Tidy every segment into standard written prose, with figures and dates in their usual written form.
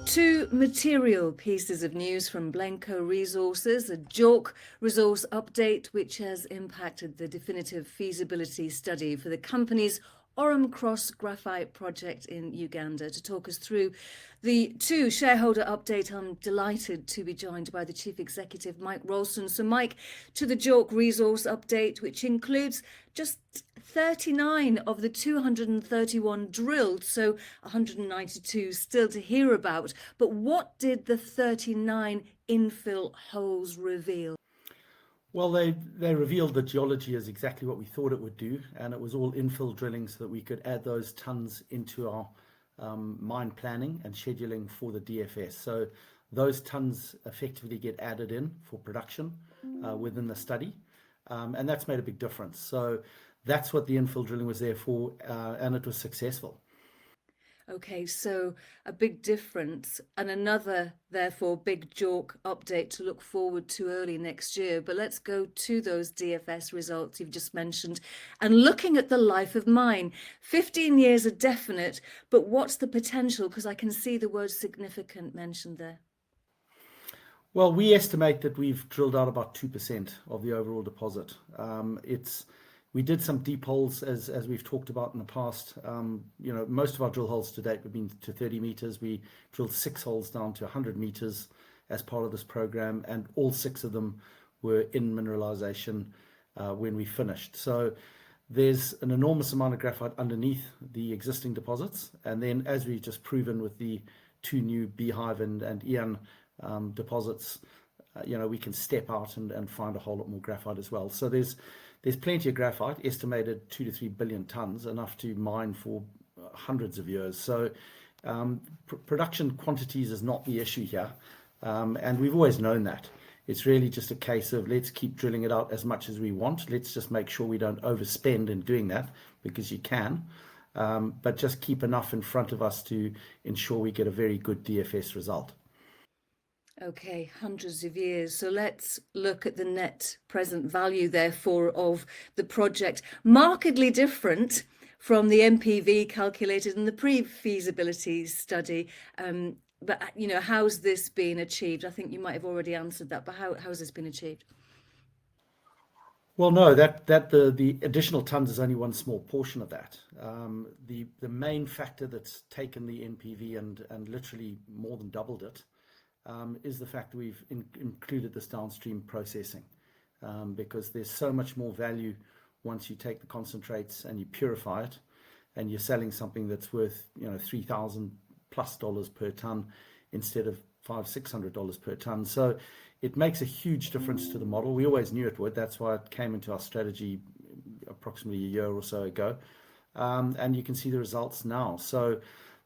Two material pieces of news from Blencowe Resources, a JORC resource update which has impacted the definitive feasibility study for the company's Orom-Cross graphite project in Uganda. To talk us through the two shareholder update, I'm delighted to be joined by the Chief Executive, Mike Ralston. So Mike, to the JORC resource update, which includes just 39 of the 231 drilled, so 192 still to hear about. But what did the 39 infill holes reveal? Well, they revealed that geology is exactly what we thought it would do, and it was all infill drilling so that we could add those tons into our mine planning and scheduling for the DFS. So those tons effectively get added in for production within the study, and that's made a big difference. So that's what the infill drilling was there for, and it was successful. Okay, so a big difference, and another, therefore, big JORC update to look forward to early next year. But let's go to those DFS results you've just mentioned and looking at the life of mine. 15 years are definite, but what's the potential? Because I can see the word significant mentioned there. Well, we estimate that we've drilled out about 2% of the overall deposit. We did some deep holes, as we've talked about in the past. Most of our drill holes to date have been to 30 meters. We drilled 6 holes down to 100 meters as part of this program, and all 6 of them were in mineralization when we finished. So there's an enormous amount of graphite underneath the existing deposits, and then as we've just proven with the 2 new Beehive and Ian deposits, we can step out and find a whole lot more graphite as well. So there's plenty of graphite, estimated 2 to 3 billion tons, enough to mine for hundreds of years. So production quantities is not the issue here, and we've always known that. It's really just a case of let's keep drilling it out as much as we want. Let's just make sure we don't overspend in doing that, because you can, but just keep enough in front of us to ensure we get a very good DFS result. Okay, hundreds of years. So let's look at the net present value, therefore, of the project. Markedly different from the NPV calculated in the pre-feasibility study. But, how's this been achieved? I think you might have already answered that, but how's this been achieved? Well, no, the additional tons is only one small portion of that. The main factor that's taken the NPV and literally more than doubled it is the fact that we've included this downstream processing, because there's so much more value once you take the concentrates and you purify it, and you're selling something that's worth $3,000+ per ton instead of $500-600 per ton. So it makes a huge difference to the model. We always knew it would. That's why it came into our strategy approximately a year or so ago, and you can see the results now. So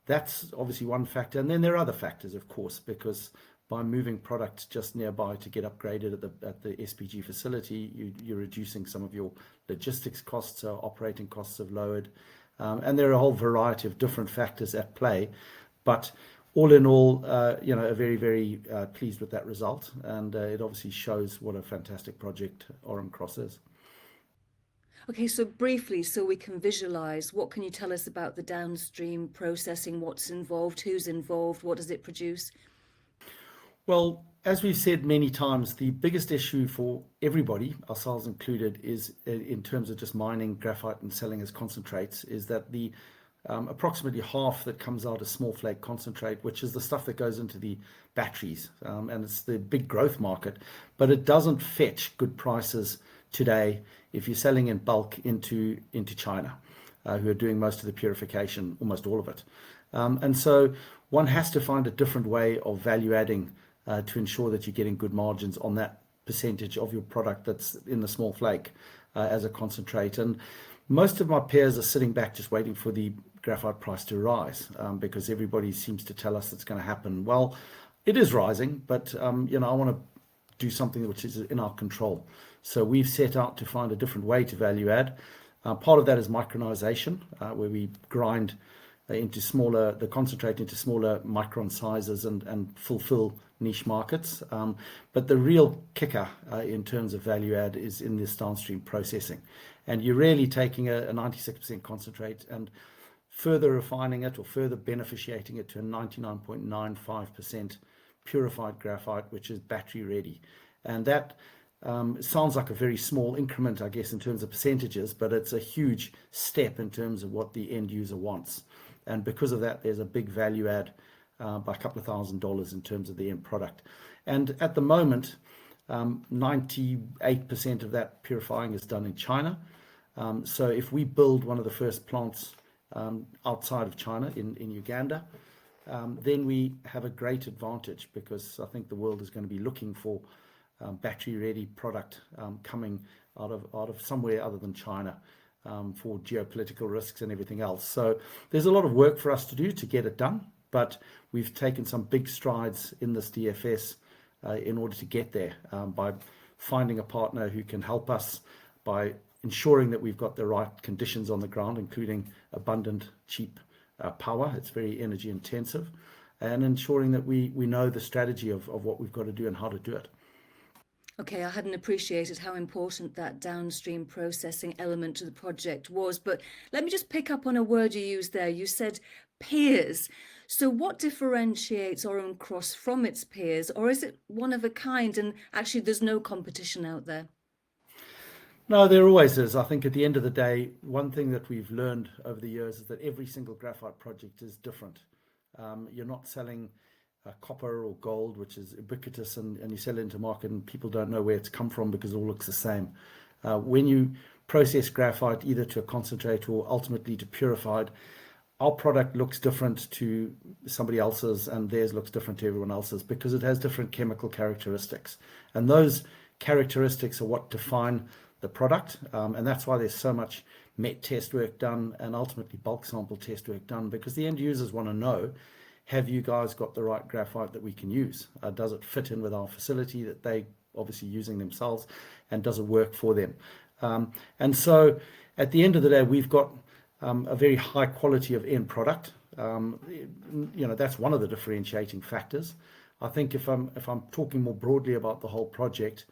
that's obviously one factor, and then there are other factors, of course, because by moving product just nearby to get upgraded at the SPG facility, you're reducing some of your logistics costs, operating costs have lowered, and there are a whole variety of different factors at play. But all in all, are very, very pleased with that result, and it obviously shows what a fantastic project Orom-Cross is. Okay, so briefly, so we can visualize, what can you tell us about the downstream processing? What's involved? Who's involved? What does it produce? Well, as we've said many times, the biggest issue for everybody, ourselves included, is in terms of just mining graphite and selling as concentrates, is that the approximately half that comes out as small flake concentrate, which is the stuff that goes into the batteries, and it's the big growth market, but it doesn't fetch good prices today if you're selling in bulk into China, who are doing most of the purification, almost all of it. And so one has to find a different way of value adding to ensure that you're getting good margins on that percentage of your product that's in the small flake as a concentrate. And most of my peers are sitting back just waiting for the graphite price to rise, because everybody seems to tell us it's going to happen. Well, it is rising, but I want to do something which is in our control. So we've set out to find a different way to value add. Part of that is micronization, where we grind the concentrate into smaller micron sizes and fulfill niche markets. But the real kicker in terms of value add is in this downstream processing. And you're really taking a 96% concentrate and further refining it or further beneficiating it to a 99.95% purified graphite, which is battery ready. And that sounds like a very small increment, I guess, in terms of percentages, but it's a huge step in terms of what the end user wants. And because of that, there's a big value add by a couple of $1,000s in terms of the end product. And at the moment, 98% of that purifying is done in China. So if we build one of the first plants outside of China in Uganda, then we have a great advantage, because I think the world is going to be looking for battery ready product coming out of somewhere other than China for geopolitical risks and everything else. So there's a lot of work for us to do to get it done, but we've taken some big strides in this DFS in order to get there, by finding a partner who can help us, by ensuring that we've got the right conditions on the ground, including abundant, cheap power. It's very energy intensive, and ensuring that we know the strategy of what we've got to do and how to do it. Okay, I hadn't appreciated how important that downstream processing element to the project was, but let me just pick up on a word you used there. You said peers. So what differentiates Orom-Cross from its peers, or is it one of a kind and actually there's no competition out there? No, there always is. I think at the end of the day, one thing that we've learned over the years is that every single graphite project is different. You're not selling copper or gold, which is ubiquitous, and you sell it into market and people don't know where it's come from because it all looks the same. When you process graphite either to a concentrate or ultimately to purified, our product looks different to somebody else's, and theirs looks different to everyone else's, because it has different chemical characteristics. And those characteristics are what define the product, and that's why there's so much met test work done and ultimately bulk sample test work done, because the end users want to know, have you guys got the right graphite that we can use? Does it fit in with our facility that they obviously using themselves, and does it work for them? And so at the end of the day, we've got a very high quality of end product. That's one of the differentiating factors. I think if I'm talking more broadly about the whole project,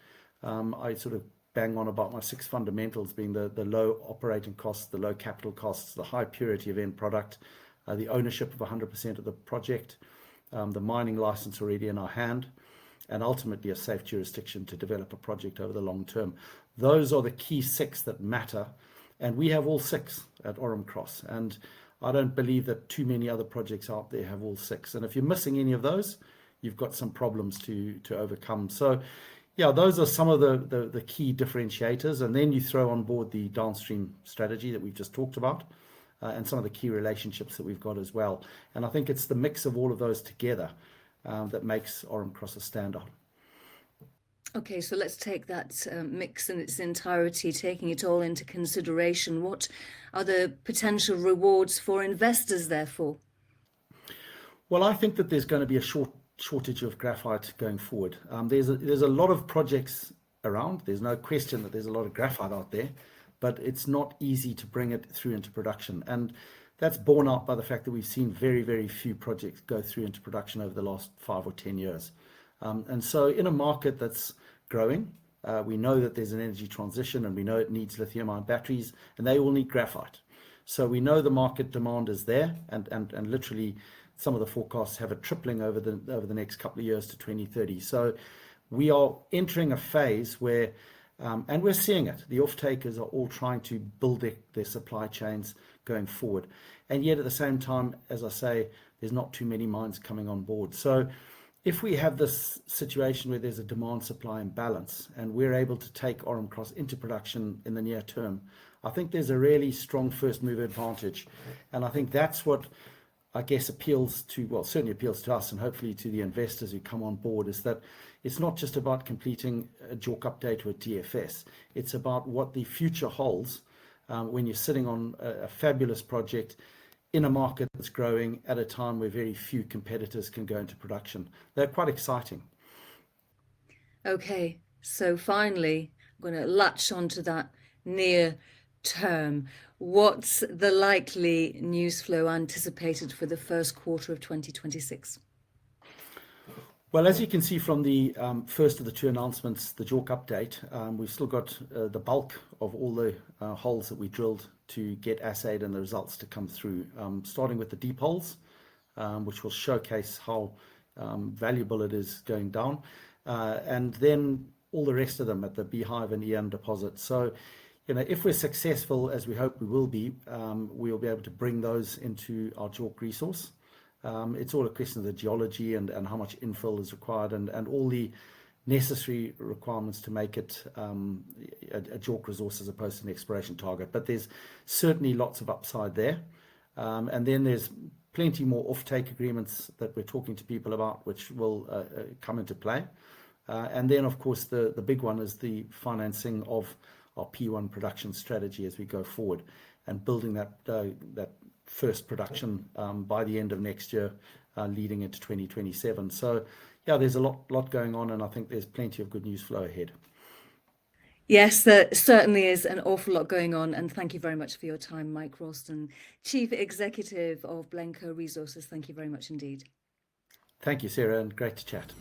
I sort of bang on about my 6 fundamentals being the low operating costs, the low capital costs, the high purity of end product, the ownership of 100% of the project, the mining license already in our hand, and ultimately a safe jurisdiction to develop a project over the long term. Those are the key 6 that matter, and we have all 6 at Orom-Cross, and I don't believe that too many other projects out there have all 6. And if you're missing any of those, you've got some problems to overcome. So yeah, those are some of the key differentiators, and then you throw on board the downstream strategy that we've just talked about, and some of the key relationships that we've got as well. And I think it's the mix of all of those together that makes Orom-Cross a standout. Okay, so let's take that mix in its entirety, taking it all into consideration. What are the potential rewards for investors, therefore? Well, I think that there's going to be a shortage of graphite going forward. There's a lot of projects around. There's no question that there's a lot of graphite out there, but it's not easy to bring it through into production. And that's borne out by the fact that we've seen very, very few projects go through into production over the last 5 or 10 years. And so in a market that's growing, we know that there's an energy transition, and we know it needs lithium-ion batteries, and they all need graphite. So we know the market demand is there, and literally some of the forecasts have a tripling over the next couple of years to 2030. So we are entering a phase where, and we're seeing it, the off-takers are all trying to build their supply chains going forward. And yet at the same time, as I say, there's not too many mines coming on board. So if we have this situation where there's a demand-supply imbalance, and we're able to take Orom-Cross into production in the near term, I think there's a really strong first-mover advantage. And I think that's what, I guess, certainly appeals to us and hopefully to the investors who come on board, is that it's not just about completing a JORC update or a DFS. It's about what the future holds when you're sitting on a fabulous project in a market that's growing at a time where very few competitors can go into production. They're quite exciting. Okay, so finally, I'm going to latch onto that near term. What's the likely news flow anticipated for the first quarter of 2026? Well, as you can see from the first of the 2 announcements, the JORC update, we've still got the bulk of all the holes that we drilled to get assayed and the results to come through, starting with the deep holes, which will showcase how valuable it is going down, and then all the rest of them at the Beehive and EM deposit. So, if we're successful, as we hope we will be, we'll be able to bring those into our JORC resource. It's all a question of the geology and how much infill is required and all the necessary requirements to make it a JORC resource as opposed to an exploration target. But there's certainly lots of upside there. And then there's plenty more offtake agreements that we're talking to people about, which will come into play. And then, of course, the big one is the financing of our P1 production strategy as we go forward and building that first production by the end of next year, leading into 2027. So, yeah, there's a lot going on, and I think there's plenty of good news flow ahead. Yes, there certainly is an awful lot going on, and thank you very much for your time, Mike Ralston, Chief Executive of Blencowe Resources. Thank you very much indeed. Thank you, Sarah, and great to chat.